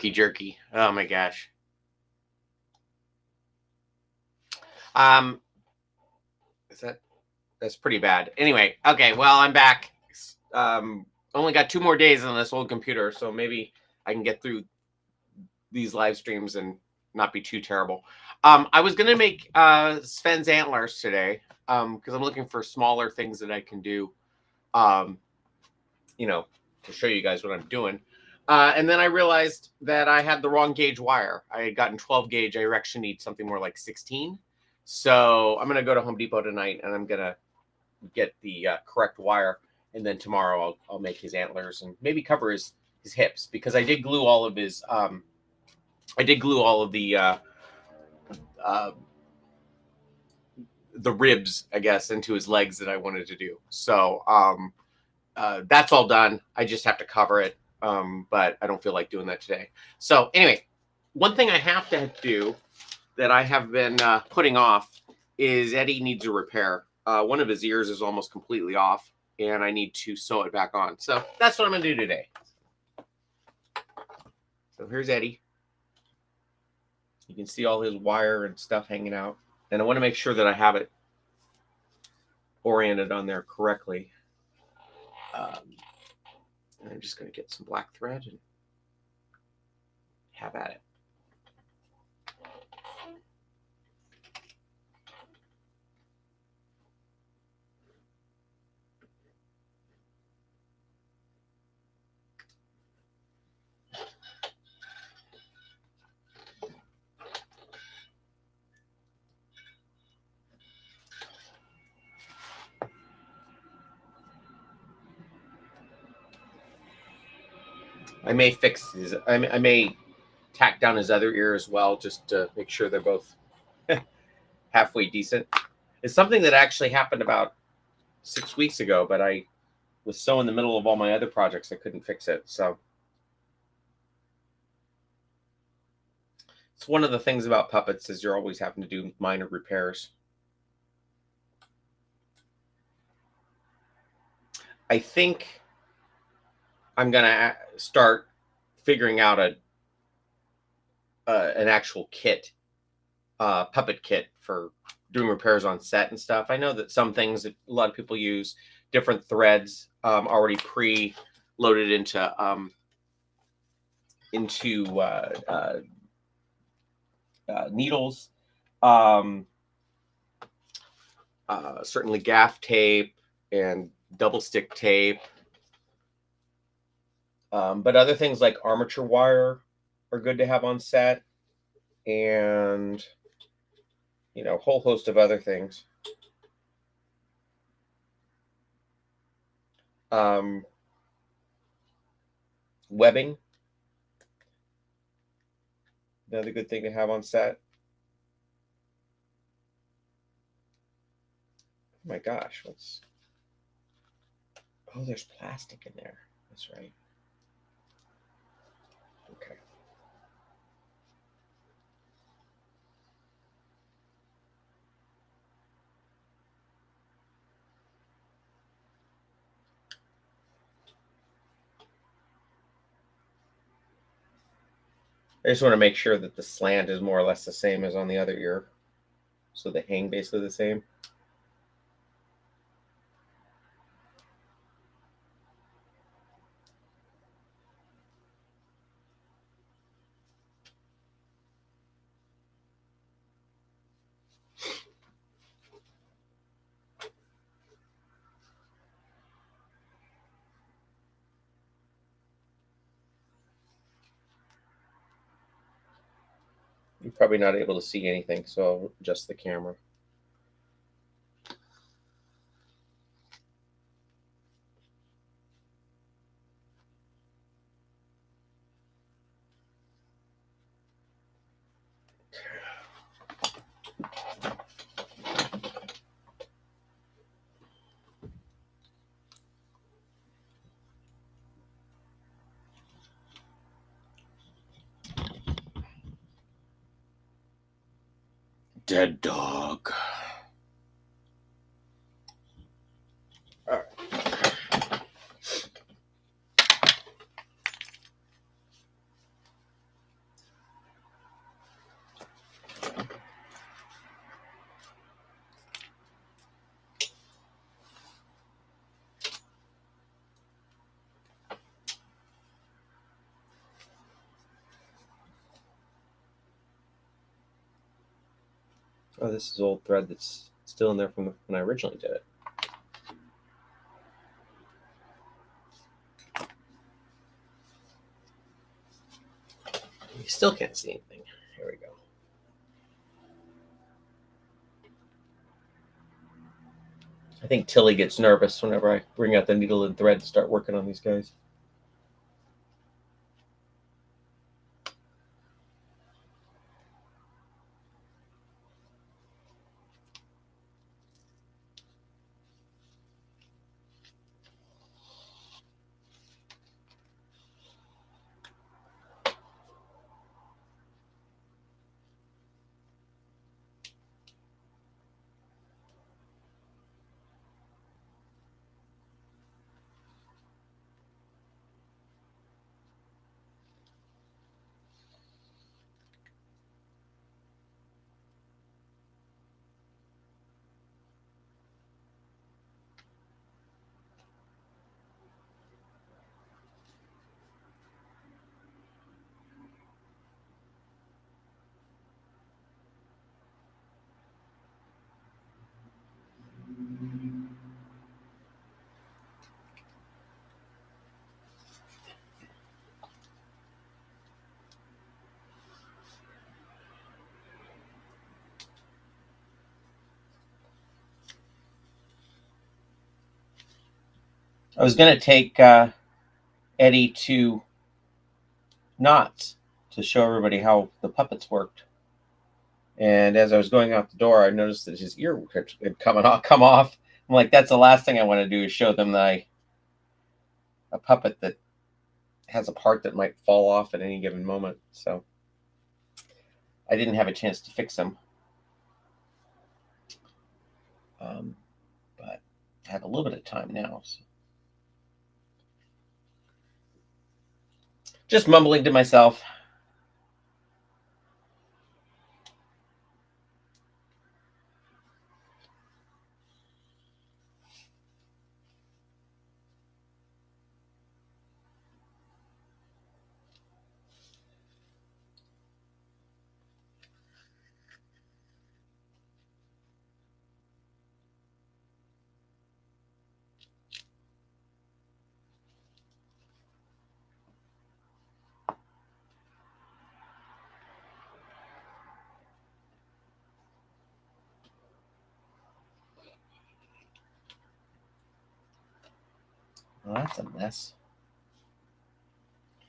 herky jerky. Oh my gosh. That's pretty bad. Anyway, okay, well, I'm back. Only got 2 more days on this old computer, so maybe I can get through these live streams and not be too terrible. I was gonna make Sven's antlers today because I'm looking for smaller things that I can do, you know, to show you guys what I'm doing. And then I realized that I had the wrong gauge wire. I had gotten 12 gauge. I actually need something more like 16. So I'm gonna go to Home Depot tonight, and I'm gonna get the correct wire, and then tomorrow I'll make his antlers and maybe cover his hips, because I did glue all of his the ribs, I guess, into his legs that I wanted to do. So that's all done. I just have to cover it, but I don't feel like doing that today. So anyway, one thing I have to do that I have been putting off is Eddie needs a repair. One of his ears is almost completely off, and I need to sew it back on. So that's what I'm going to do today. So here's Eddie. You can see all his wire and stuff hanging out. And I want to make sure that I have it oriented on there correctly. And I'm just going to get some black thread and have at it. I may fix his. I may tack down his other ear as well, just to make sure they're both halfway decent. It's something that actually happened about 6 weeks ago, but I was so in the middle of all my other projects I couldn't fix it. So it's one of the things about puppets is you're always having to do minor repairs. I think I'm gonna start figuring out an actual kit, puppet kit for doing repairs on set and stuff. I know that some things that a lot of people use different threads already pre-loaded into needles. Certainly gaff tape and double stick tape. But other things like armature wire are good to have on set, and a whole host of other things. Webbing, another good thing to have on set. Oh my gosh, oh, there's plastic in there. That's right. Okay. I just want to make sure that the slant is more or less the same as on the other ear, so they hang basically the same. You're probably not able to see anything, so I'll adjust the camera. Dead dog. All right. Oh, this is old thread that's still in there from when I originally did it. You still can't see anything. Here we go. I think Tilly gets nervous whenever I bring out the needle and thread to start working on these guys. I was going to take Eddie to Knott's to show everybody how the puppets worked. And as I was going out the door, I noticed that his ear had come off. I'm like, that's the last thing I want to do is show them a puppet that has a part that might fall off at any given moment. So I didn't have a chance to fix him. But I have a little bit of time now. So. Just mumbling to myself. Well, that's a mess.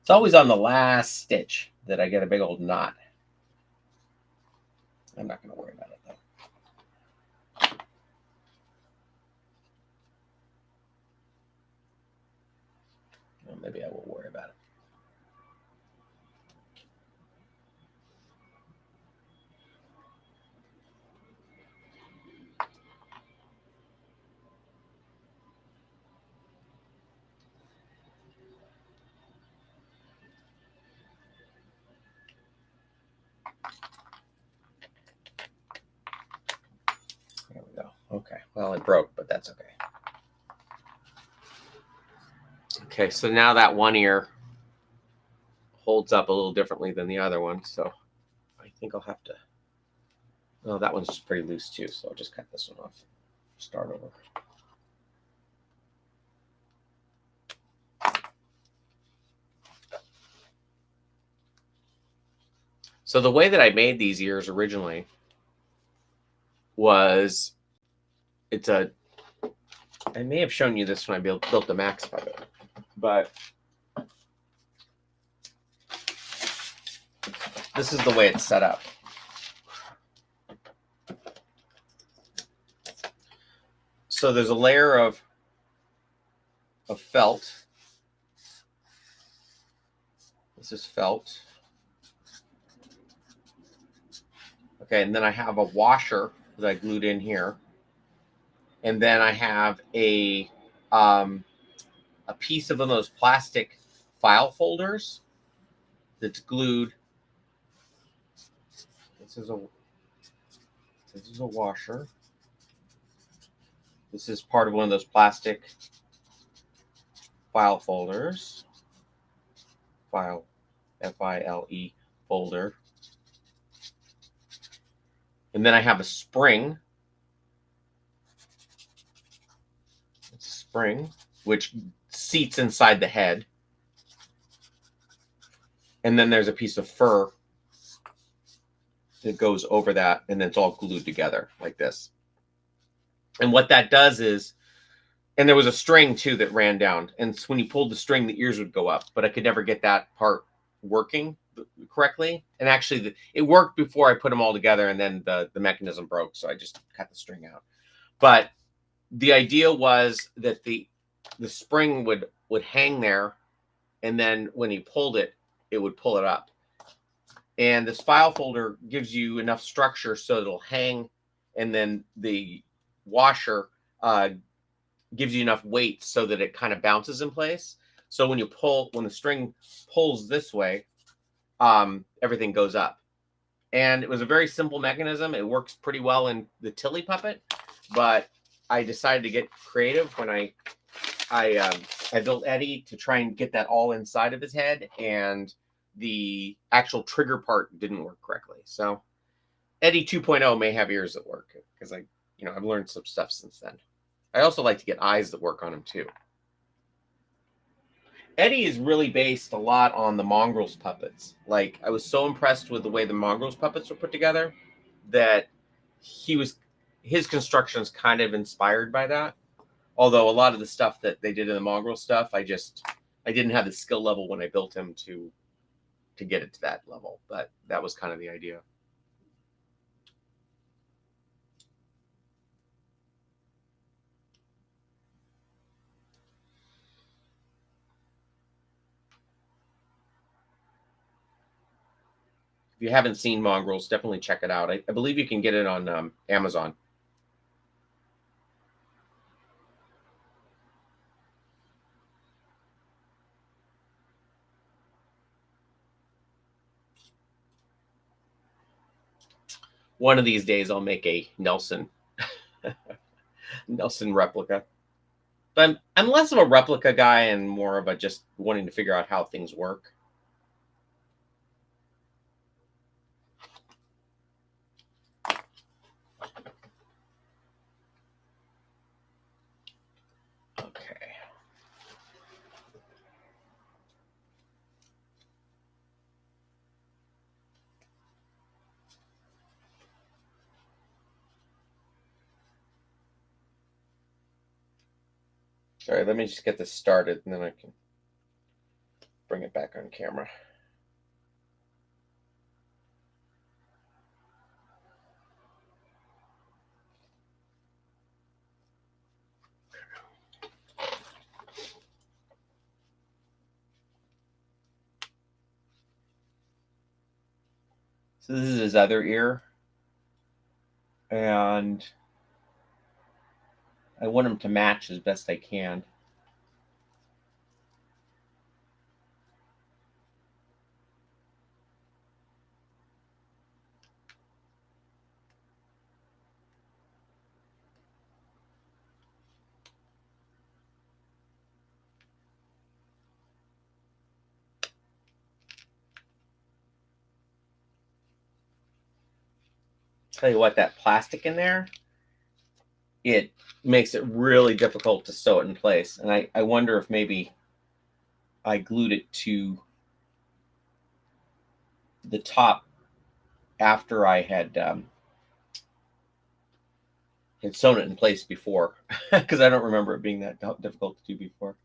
It's always on the last stitch that I get a big old knot. I'm not going to worry about it, though. Well, maybe I will worry about it. There we go. Okay. Well, it broke, but that's okay. Okay, so now that one ear holds up a little differently than the other one, so I think I'll have to... Oh, that one's just pretty loose too, so I'll just cut this one off. Start over. So the way that I made these ears originally was, I may have shown you this when I built the Max puppet, but this is the way it's set up. So there's a layer of felt. This is felt. Okay, and then I have a washer that I glued in here. And then I have a piece of one of those plastic file folders that's glued. This is a washer. This is part of one of those plastic file folders. File, F-I-L-E folder. And then I have a spring. It's a spring, which seats inside the head. And then there's a piece of fur that goes over that, and then it's all glued together like this. And what that does is, and there was a string too that ran down, and so when you pulled the string, the ears would go up, but I could never get that part working correctly. And actually, it worked before I put them all together, and then the mechanism broke, so I just cut the string out. But the idea was that the spring would hang there, and then when he pulled it, it would pull it up. And this file folder gives you enough structure so it'll hang, and then the washer gives you enough weight so that it kind of bounces in place. So when the string pulls this way, everything goes up. And it was a very simple mechanism. It works pretty well in the Tilly puppet, but I decided to get creative when I built Eddie to try and get that all inside of his head, and the actual trigger part didn't work correctly. So Eddie 2.0 may have ears that work, because I've learned some stuff since then. I also like to get eyes that work on him too. Eddie is really based a lot on the Mongrels puppets. Like, I was so impressed with the way the Mongrels puppets were put together that his construction is kind of inspired by that. Although a lot of the stuff that they did in the Mongrel stuff, I didn't have the skill level when I built him to get it to that level. But that was kind of the idea. If you haven't seen Mongrels, definitely check it out. I believe you can get it on Amazon. One of these days, I'll make a Nelson replica. But I'm less of a replica guy and more of a just wanting to figure out how things work. Okay. Sorry, let me just get this started, and then I can bring it back on camera. So this is his other ear, and I want him to match as best I can. Tell you what, that plastic in there, it makes it really difficult to sew it in place. And I wonder if maybe I glued it to the top after I had sewn it in place before, because I don't remember it being that difficult to do before.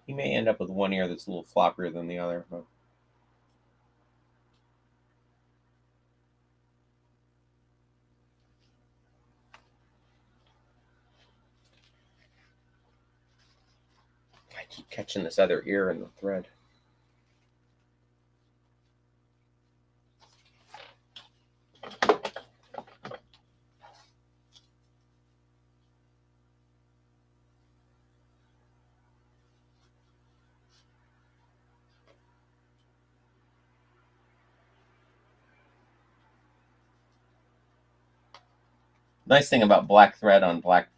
You may end up with one ear that's a little floppier than the other. But keep catching this other ear in the thread. Nice thing about black thread on black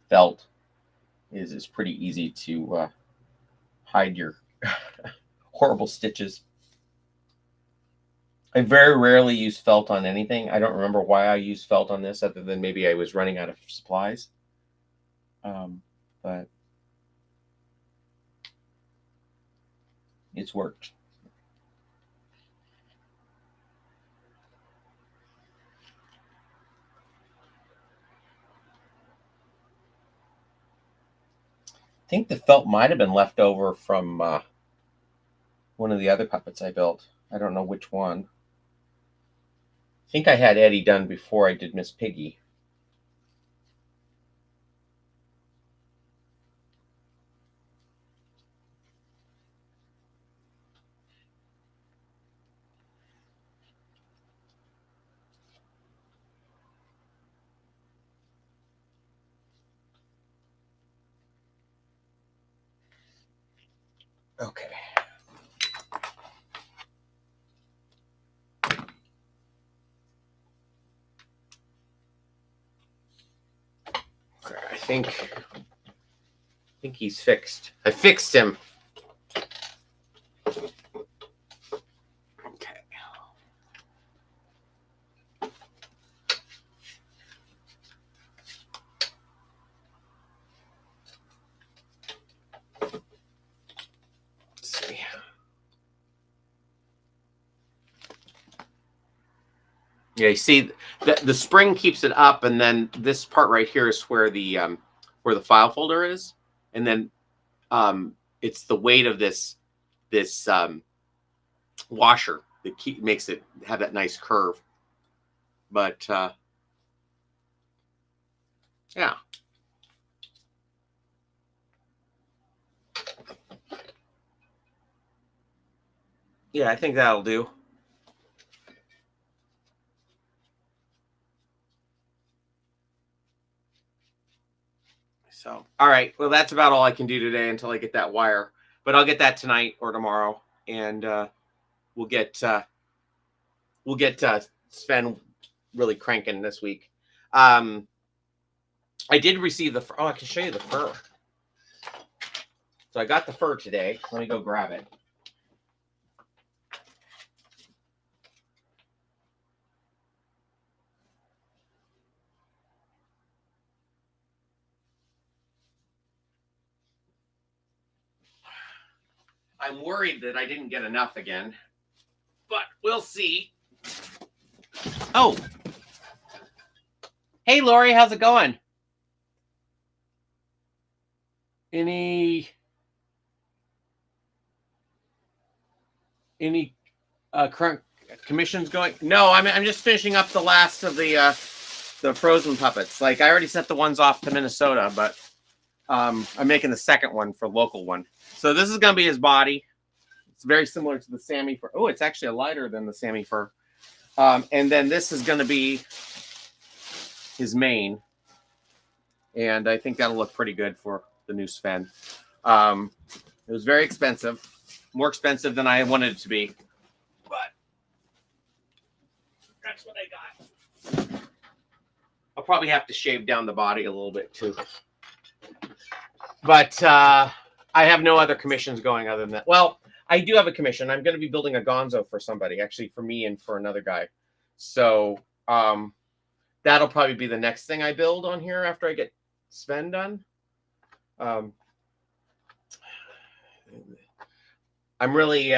felt is it's pretty easy to hide your horrible stitches. I very rarely use felt on anything. I don't remember why I used felt on this other than maybe I was running out of supplies. But it's worked. I think the felt might have been left over from one of the other puppets I built. I don't know which one. I think I had Eddie done before I did Miss Piggy. Okay. I think he's fixed. I fixed him. Okay. Let's see. Yeah, you see the spring keeps it up, and then this part right here is where the file folder is, and then it's the weight of this washer that makes it have that nice curve. But yeah. Yeah, I think that'll do. So, all right. Well, that's about all I can do today until I get that wire. But I'll get that tonight or tomorrow, and we'll get Sven really cranking this week. I did receive the fur. Oh, I can show you the fur. So I got the fur today. Let me go grab it. I'm worried that I didn't get enough again, but we'll see. Oh. Hey, Lori, how's it going? Any current commissions going? No, I'm just finishing up the last of the frozen puppets. Like I already sent the ones off to Minnesota, but I'm making the second one for local one. So this is gonna be his body. It's very similar to the Sammy fur. Oh, it's actually lighter than the Sammy fur. And then this is gonna be his mane, and I think that'll look pretty good for the new Sven. It was very expensive, more expensive than I wanted it to be, but that's what I got. I'll probably have to shave down the body a little bit too. But I have no other commissions going other than that. Well, I do have a commission. I'm going to be building a Gonzo for somebody, actually for me and for another guy. So that'll probably be the next thing I build on here after I get Sven done. I'm really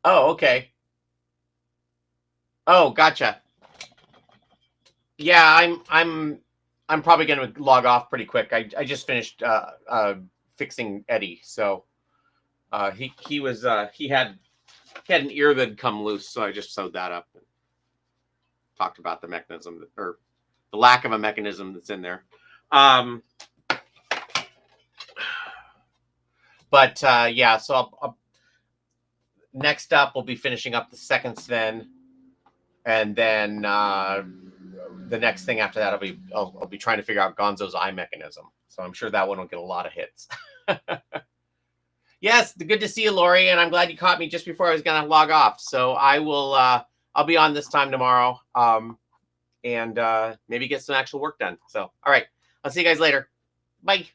Oh, okay. Oh, gotcha. Yeah, I'm probably going to log off pretty quick. I just finished fixing Eddie, so he had an ear that had come loose, so I just sewed that up. talked about the mechanism or the lack of a mechanism that's in there. But yeah, so I'll next up we'll be finishing up the second Sven, and then the next thing after that I'll be trying to figure out Gonzo's eye mechanism. So I'm sure that one will get a lot of hits. Yes, good to see you, Lori, and I'm glad you caught me just before I was going to log off. So I will I'll be on this time tomorrow, and maybe get some actual work done. So all right, I'll see you guys later. Bye.